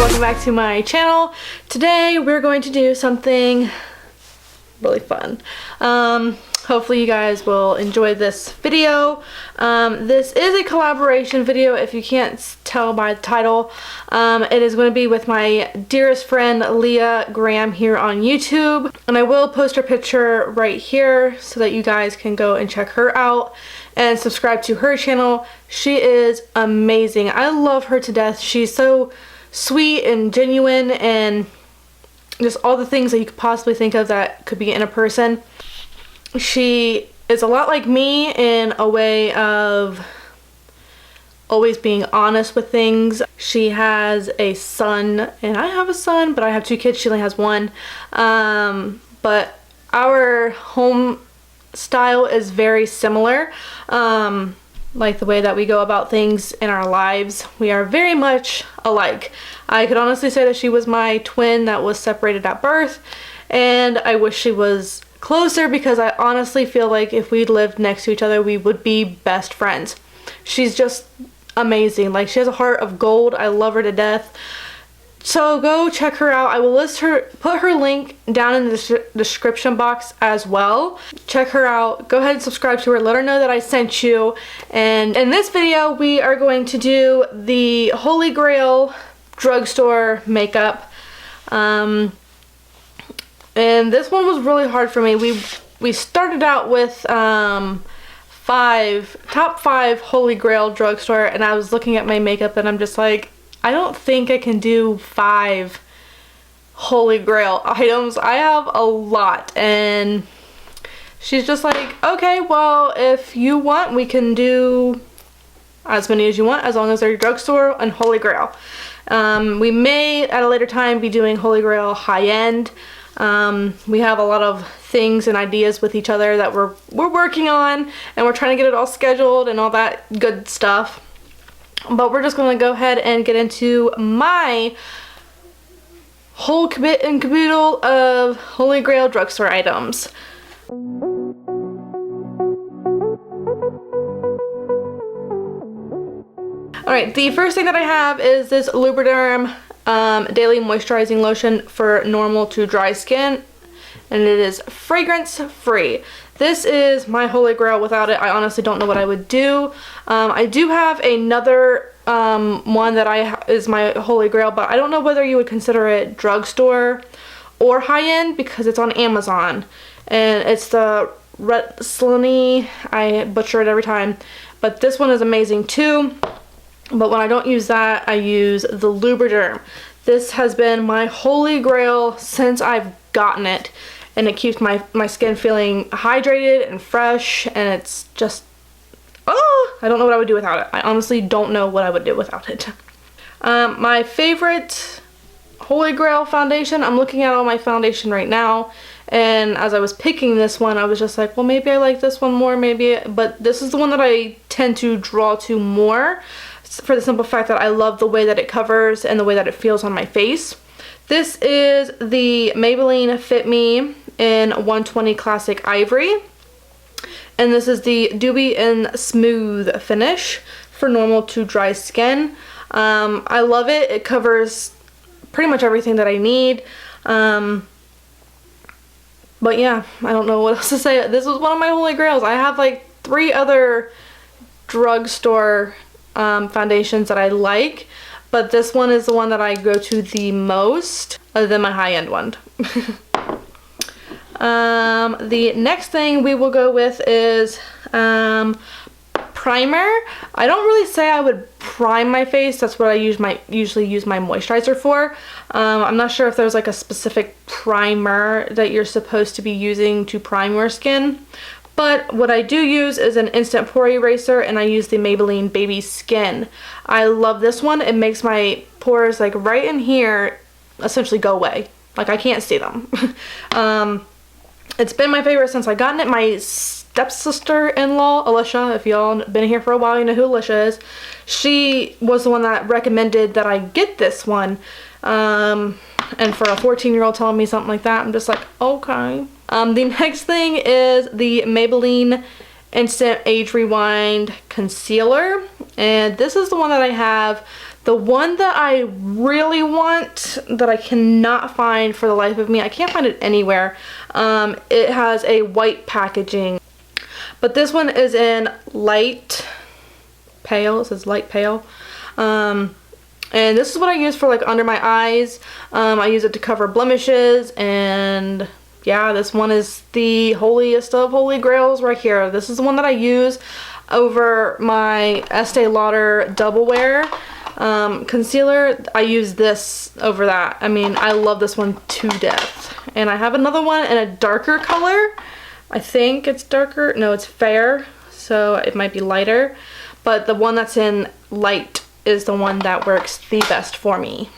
welcome back to my channel. Today we're going to do something really fun. Hopefully you guys will enjoy this video. This is a collaboration video if you can't tell by the title. It is going to be with my dearest friend Leah Graham here on YouTube, and I will post her picture right here so that you guys can go and check her out and subscribe to her channel. She is amazing. I love her to death. She's so sweet and genuine and just all the things that you could possibly think of that could be in a person. She is a lot like me in a way of always being honest with things. She has a son, and I have a son, but I have 2 kids. She only has 1. But our home style is very similar. Like the way that we go about things in our lives, we are very much alike. I could honestly say that she was my twin that was separated at birth, and I wish she was closer because I honestly feel like if we lived next to each other, we would be best friends. She's just amazing. Like, she has a heart of gold. I love her to death. So go check her out. I will put her link down in the description box as well. Check her out. Go ahead and subscribe to her. Let her know that I sent you. And in this video, we are going to do the Holy Grail drugstore makeup. And this one was really hard for me. We started out with top 5 Holy Grail drugstore, and I was looking at my makeup and I'm just like, I don't think I can do 5 Holy Grail items. I have a lot, and she's just like, okay, well, if you want, we can do as many as you want, as long as they're drugstore and Holy Grail. We may, at a later time, be doing Holy Grail high-end. We have a lot of things and ideas with each other that we're working on, and we're trying to get it all scheduled and all that good stuff. But we're just going to go ahead and get into my whole kit and caboodle of Holy Grail drugstore items. Alright, the first thing that I have is this Lubriderm Daily Moisturizing Lotion for normal to dry skin, and it is fragrance free. This is my Holy Grail. Without it, I honestly don't know what I would do. I do have another one that is my Holy Grail, but I don't know whether you would consider it drugstore or high-end because it's on Amazon. And it's the Retinol. I butcher it every time. But this one is amazing too. But when I don't use that, I use the Lubriderm. This has been my Holy Grail since I've gotten it. And it keeps my skin feeling hydrated and fresh, and it's just, oh, I don't know what I would do without it. I honestly don't know what I would do without it. My favorite Holy Grail foundation, I'm looking at all my foundation right now, and as I was picking this one, I was just like, well, maybe I like this one more, but this is the one that I tend to draw to more, for the simple fact that I love the way that it covers and the way that it feels on my face. This is the Maybelline Fit Me in 120 Classic Ivory, and this is the Dewy and Smooth finish for normal to dry skin. I love it. It covers pretty much everything that I need. But yeah, I don't know what else to say. This was one of my Holy Grails. I have like 3 other drugstore foundations that I like, but this one is the one that I go to the most, other than my high-end one. The next thing we will go with is primer. I don't really say I would prime my face. That's what I usually use my moisturizer for. I'm not sure if there's like a specific primer that you're supposed to be using to prime your skin. But what I do use is an instant pore eraser, and I use the Maybelline Baby Skin. I love this one. It makes my pores like right in here essentially go away. Like, I can't see them. It's been my favorite since I gotten it. My stepsister-in-law, Alicia, if y'all been here for a while, you know who Alicia is. She was the one that recommended that I get this one. And for a 14-year-old telling me something like that, I'm just like, okay. The next thing is the Maybelline Instant Age Rewind Concealer. And this is the one that I have The one that I really want that I cannot find for the life of me, I can't find it anywhere, it has a white packaging. But this one is in light pale. It says light pale. And this is what I use for like under my eyes. I use it to cover blemishes, and yeah, this one is the holiest of holy grails right here. This is the one that I use over my Estee Lauder Double Wear concealer. I use this over that. I mean, I love this one to death. And I have another one in a darker color. I think it's darker. No, it's fair, so it might be lighter. But the one that's in light is the one that works the best for me.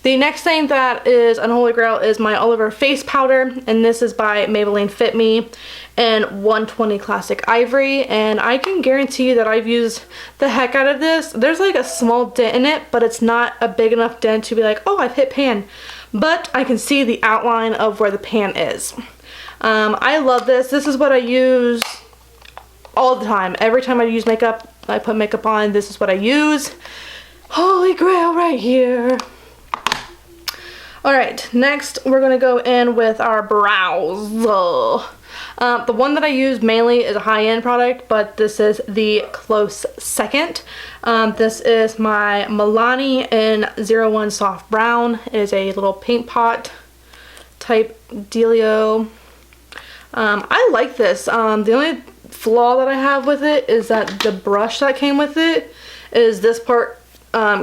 The next thing that is an holy grail is my Oliver face powder, and this is by Maybelline Fit Me in 120 Classic Ivory, and I can guarantee you that I've used the heck out of this. There's like a small dent in it, but it's not a big enough dent to be like, oh, I've hit pan. But I can see the outline of where the pan is. I love this. This is what I use all the time. Every time I use makeup, I put makeup on, this is what I use. Holy grail right here. Alright, next we're going to go in with our brows. The one that I use mainly is a high-end product, but this is the close second. This is my Milani in 01 Soft Brown. It is a little paint pot type dealio. I like this. The only flaw that I have with it is that the brush that came with it is this part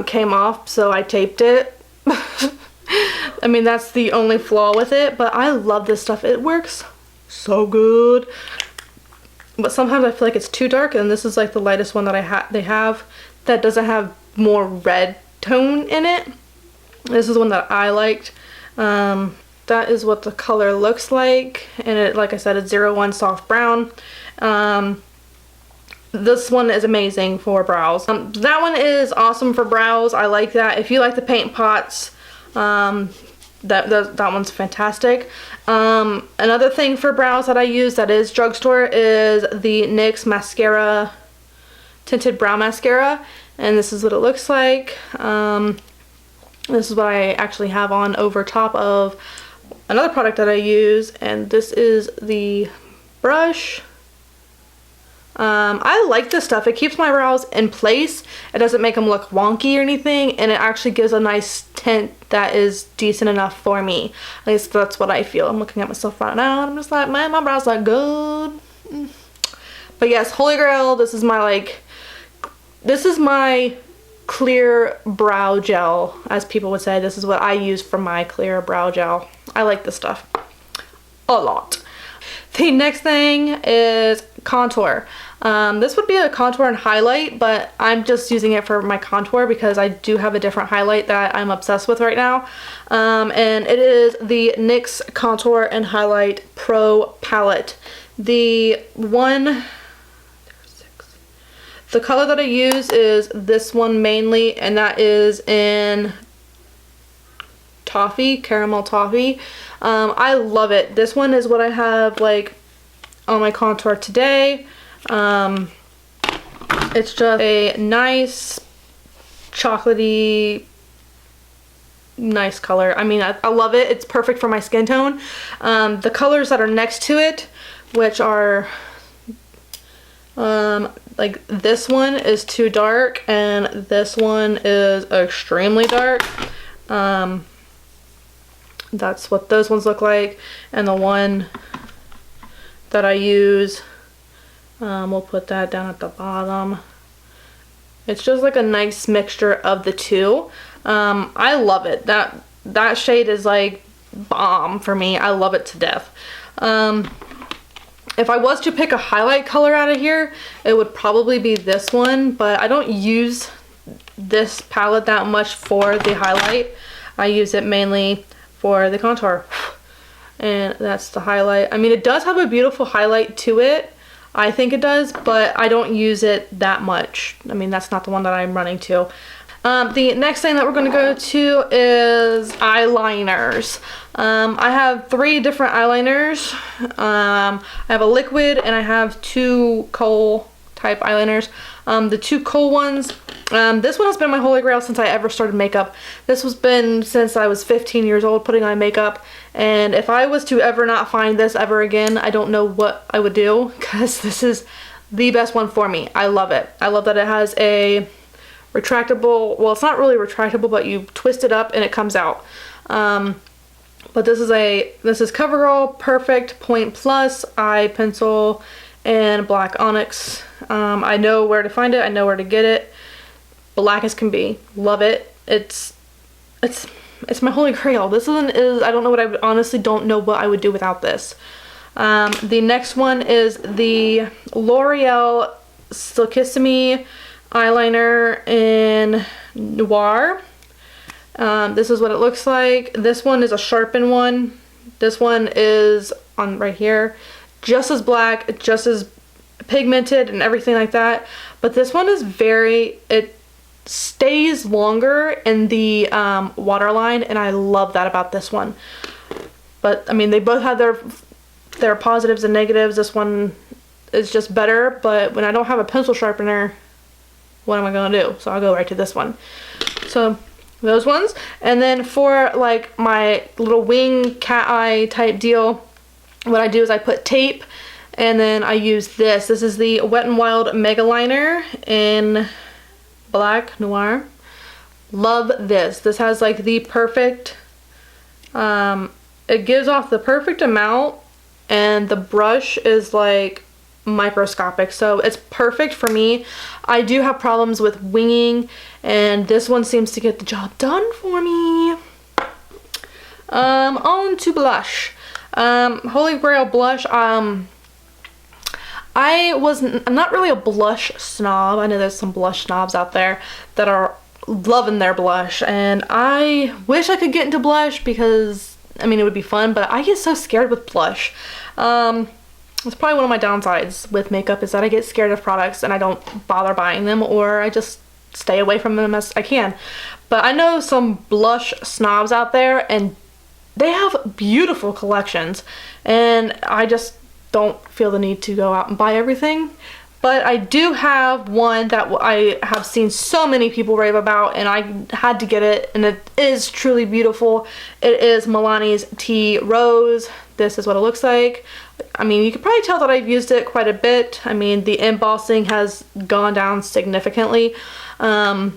came off, so I taped it. I mean, that's the only flaw with it, but I love this stuff. It works so good. But sometimes I feel like it's too dark, and this is like the lightest one that they have that doesn't have more red tone in it. This is one that I liked. That is what the color looks like, and it, like I said, it's 01 Soft Brown. This one is amazing for brows. That one is awesome for brows. I like that. If you like the paint pots, that one's fantastic. Another thing for brows that I use that is drugstore is the NYX mascara, tinted brow mascara, and this is what it looks like. This is what I actually have on over top of another product that I use, and this is the brush. I like this stuff. It keeps my brows in place. It doesn't make them look wonky or anything, and it actually gives a nice tint that is decent enough for me. At least that's what I feel. I'm looking at myself right now and I'm just like, man, my brows look good. But yes, Holy Grail, this is my clear brow gel, as people would say. This is what I use for my clear brow gel. I like this stuff a lot. The next thing is contour. This would be a contour and highlight, but I'm just using it for my contour because I do have a different highlight that I'm obsessed with right now. And it is the NYX Contour and Highlight Pro Palette. The color that I use is this one mainly, and that is in Toffee, Caramel Toffee. I love it. This one is what I have like on my contour today. It's just a nice chocolatey, nice color. I mean, I love it. It's perfect for my skin tone. The colors that are next to it, which are like this one is too dark and this one is extremely dark. That's what those ones look like, and the one that I use, we'll put that down at the bottom. It's just like a nice mixture of the two. I love it. That shade is like bomb for me. I love it to death. If I was to pick a highlight color out of here, it would probably be this one, but I don't use this palette that much for the highlight. I use it mainly for the contour, and that's the highlight. I mean, it does have a beautiful highlight to it. I think it does, but I don't use it that much. I mean, that's not the one that I'm running to. The next thing that we're going to go to is eyeliners. I have 3 different eyeliners. I have a liquid and I have 2 kohl type eyeliners. The two kohl ones, this one has been my holy grail since I ever started makeup. This has been since I was 15 years old putting on makeup, and if I was to ever not find this ever again, I don't know what I would do, because this is the best one for me. I love it. I love that it has a retractable, well, it's not really retractable, but you twist it up and it comes out. But this is CoverGirl Perfect Point Plus Eye Pencil and Black Onyx. I know where to find it. I know where to get it. Black as can be. Love it. It's my holy grail. This is I don't know what I would, honestly don't know what I would do without this. The next one is the L'Oreal Silkissime eyeliner in Noir. This is what it looks like. This one is a sharpened one. This one is on right here, just as black, just as pigmented and everything like that. But this one is it stays longer in the waterline, and I love that about this one. But I mean, they both have their positives and negatives. This one is just better, but when I don't have a pencil sharpener, what am I gonna do? So I'll go right to this one. So those ones. And then for like my little wing cat eye type deal, what I do is I put tape, and then I use this. This is the Wet n Wild Mega Liner in Black Noir. Love this. This has like the perfect, it gives off the perfect amount, and the brush is like microscopic, so it's perfect for me. I do have problems with winging, and this one seems to get the job done for me. On to blush. Holy Grail blush. I'm not really a blush snob. I know there's some blush snobs out there that are loving their blush, and I wish I could get into blush because I mean it would be fun, but I get so scared with blush. It's probably one of my downsides with makeup, is that I get scared of products and I don't bother buying them, or I just stay away from them as I can. But I know some blush snobs out there, and they have beautiful collections, and I just don't feel the need to go out and buy everything. But I do have one that I have seen so many people rave about, and I had to get it, and it is truly beautiful. It is Milani's Tea Rose. This is what it looks like. I mean, you can probably tell that I've used it quite a bit. I mean, the embossing has gone down significantly. I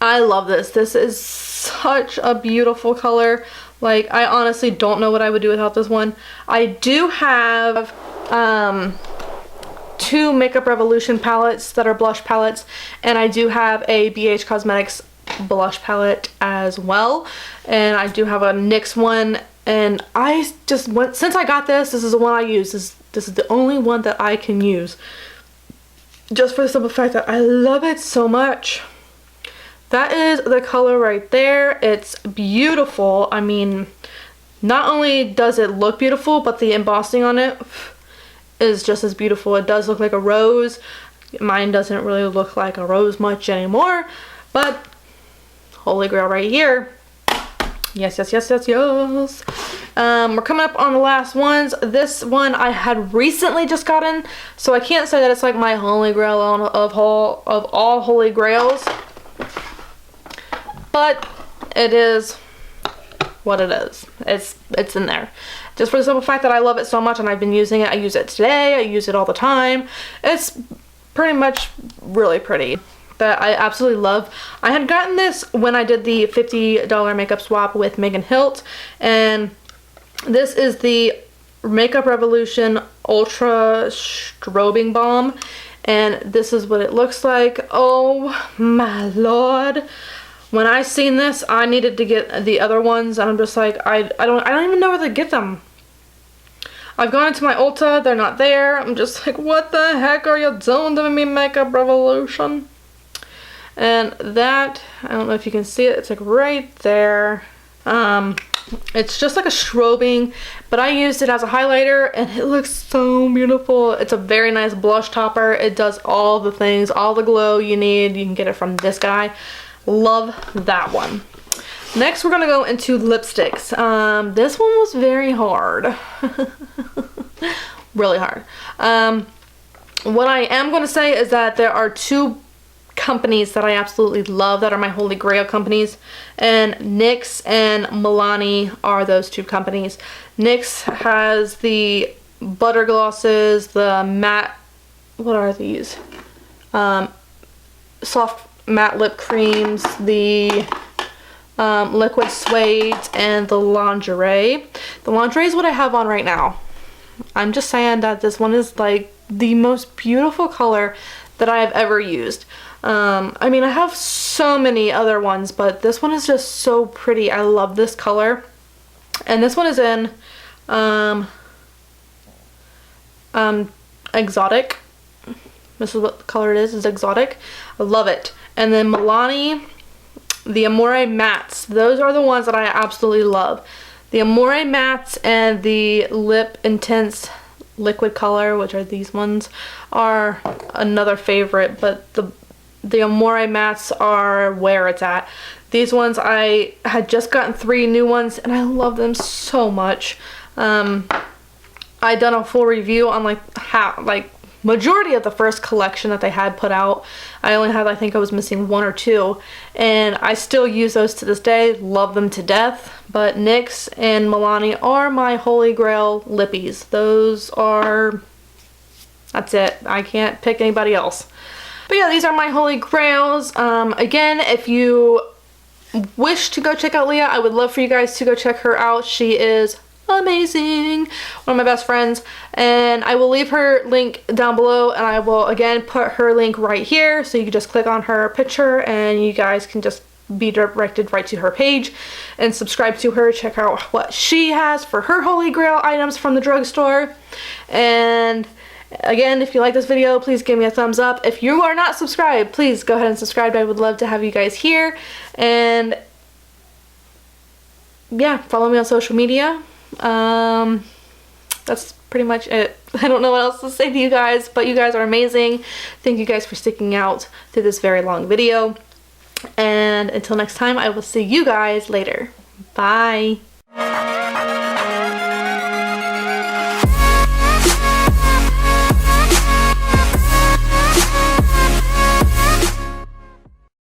love this. This is such a beautiful color. Like, I honestly don't know what I would do without this one. I do have two Makeup Revolution palettes that are blush palettes, and I do have a BH Cosmetics blush palette as well, and I do have a NYX one, and I just went, since I got this is the one I use. This is the only one that I can use, just for the simple fact that I love it so much. That is the color right there. It's beautiful. I mean, not only does it look beautiful, but the embossing on it is just as beautiful. It does look like a rose. Mine doesn't really look like a rose much anymore, but holy grail right here. Yes, yes, yes, yes, yes. We're coming up on the last ones. This one I had recently just gotten, so I can't say that it's like my holy grail of all holy grails, but it is what it is. It's in there. Just for the simple fact that I love it so much, and I've been using it. I use it today. I use it all the time. It's pretty much really pretty. That I absolutely love. I had gotten this when I did the $50 makeup swap with Megan Hilt, and this is the Makeup Revolution Ultra Strobing Balm, and this is what it looks like. Oh my lord. When I seen this, I needed to get the other ones, and I'm just like, I don't even know where to get them. I've gone into my Ulta, they're not there. I'm just like, what the heck are you doing to me, Makeup Revolution? And that, I don't know if you can see it, it's like right there. It's just like a strobing, but I used it as a highlighter, and it looks so beautiful. It's a very nice blush topper. It does all the things, all the glow you need. You can get it from this guy. Love that one. Next, we're gonna go into lipsticks. This one was very hard. Really hard. What I am going to say is that there are two companies that I absolutely love that are my Holy Grail companies, and NYX and Milani are those two companies. NYX has the butter glosses, the matte, what are these? Soft matte lip creams, the liquid suede, and the lingerie. The lingerie is what I have on right now. I'm just saying that this one is like the most beautiful color that I have ever used. I mean, I have so many other ones, but this one is just so pretty. I love this color. And this one is in Exotic. This is what the color it is Exotic. I love it. And then Milani, the Amore Mattes. Those are the ones that I absolutely love. The Amore Mattes and the Lip Intense Liquid Color, which are these ones, are another favorite, but the Amore Mattes are where it's at. These ones, I had just gotten 3 new ones and I love them so much. I done a full review on like majority of the first collection that they had put out. I only had, I think I was missing 1 or 2, and I still use those to this day. Love them to death. But NYX and Milani are my Holy Grail lippies. Those are, that's it. I can't pick anybody else. But yeah, these are my Holy Grails. Again, if you wish to go check out Leah, I would love for you guys to go check her out. She is amazing, one of my best friends, and I will leave her link down below, and I will again put her link right here, so you can just click on her picture and you guys can just be directed right to her page and subscribe to her. Check out what she has for her Holy Grail items from the drugstore. And again, if you like this video, please give me a thumbs up. If you are not subscribed, please go ahead and subscribe. I would love to have you guys here. And yeah, follow me on social media. That's pretty much it. I don't know what else to say to you guys, but you guys are amazing. Thank you guys for sticking out through this very long video. And until next time, I will see you guys later. Bye.